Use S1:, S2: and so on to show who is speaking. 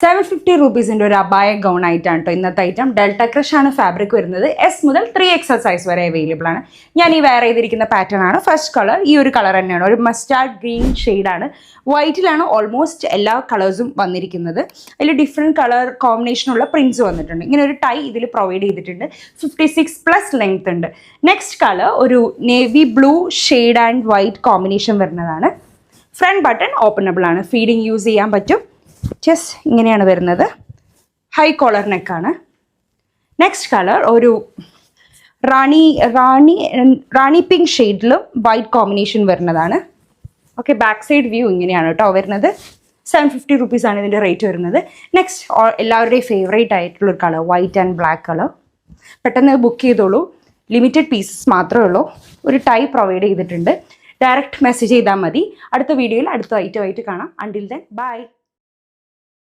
S1: 750 rupees-ന്റെ ഒരു അബായ ഗൗൺ ആയിട്ടാണ് കേട്ടോ ഇന്നത്തെ ഐറ്റം. ഡെൽറ്റ ക്രഷ് ആണ് ഫാബ്രിക് വരുന്നത്. S മുതൽ 3XL സൈസ് വരെ അവൈലബിൾ ആണ്. ഞാൻ ഈ വെയർ ചെയ്തിരിക്കുന്ന പാറ്റേൺ ആണ്. ഫസ്റ്റ് കളർ ഈ ഒരു കളർ തന്നെയാണ്, ഒരു മസ്റ്റാർഡ് ഗ്രീൻ ഷെയ്ഡാണ്. വൈറ്റിലാണ് ഓൾമോസ്റ്റ് എല്ലാ കളേഴ്സും വന്നിരിക്കുന്നത്. അതിൽ ഡിഫറെൻറ്റ് കളർ കോമ്പിനേഷനുള്ള പ്രിൻറ്റ്സ് വന്നിട്ടുണ്ട്. ഇങ്ങനെ ഒരു ടൈ ഇതിൽ പ്രൊവൈഡ് ചെയ്തിട്ടുണ്ട്. 56+ ലെങ്ത് ഉണ്ട്. നെക്സ്റ്റ് കളർ ഒരു navy blue shade and white combination വരുന്നതാണ്. ഫ്രണ്ട് ബട്ടൺ ഓപ്പണബിൾ ആണ്, ഫീഡിങ് യൂസ് ചെയ്യാൻ പറ്റും. ജസ്റ്റ് ഇങ്ങനെയാണ് വരുന്നത്. ഹൈ കോളർ നെക്കാണ്. നെക്സ്റ്റ് കളർ ഒരു റാണി പിങ്ക് ഷെയ്ഡിലും വൈറ്റ് കോമ്പിനേഷൻ വരുന്നതാണ്. ഓക്കെ, ബാക്ക് സൈഡ് വ്യൂ ഇങ്ങനെയാണ് കേട്ടോ വരുന്നത്. 750 rupees ആണ് ഇതിൻ്റെ റേറ്റ് വരുന്നത്. നെക്സ്റ്റ് എല്ലാവരുടെയും ഫേവറേറ്റ് ആയിട്ടുള്ളൊരു colour white and black colour. പെട്ടെന്ന് ബുക്ക് ചെയ്തോളൂ, ലിമിറ്റഡ് പീസസ് മാത്രമേ ഉള്ളൂ. ഒരു ടൈ പ്രൊവൈഡ് ചെയ്തിട്ടുണ്ട്. ഡയറക്റ്റ് മെസ്സേജ് ചെയ്താൽ മതി. അടുത്ത വീഡിയോയിൽ അടുത്ത ഐറ്റമായിട്ട് കാണാം. Until then bye.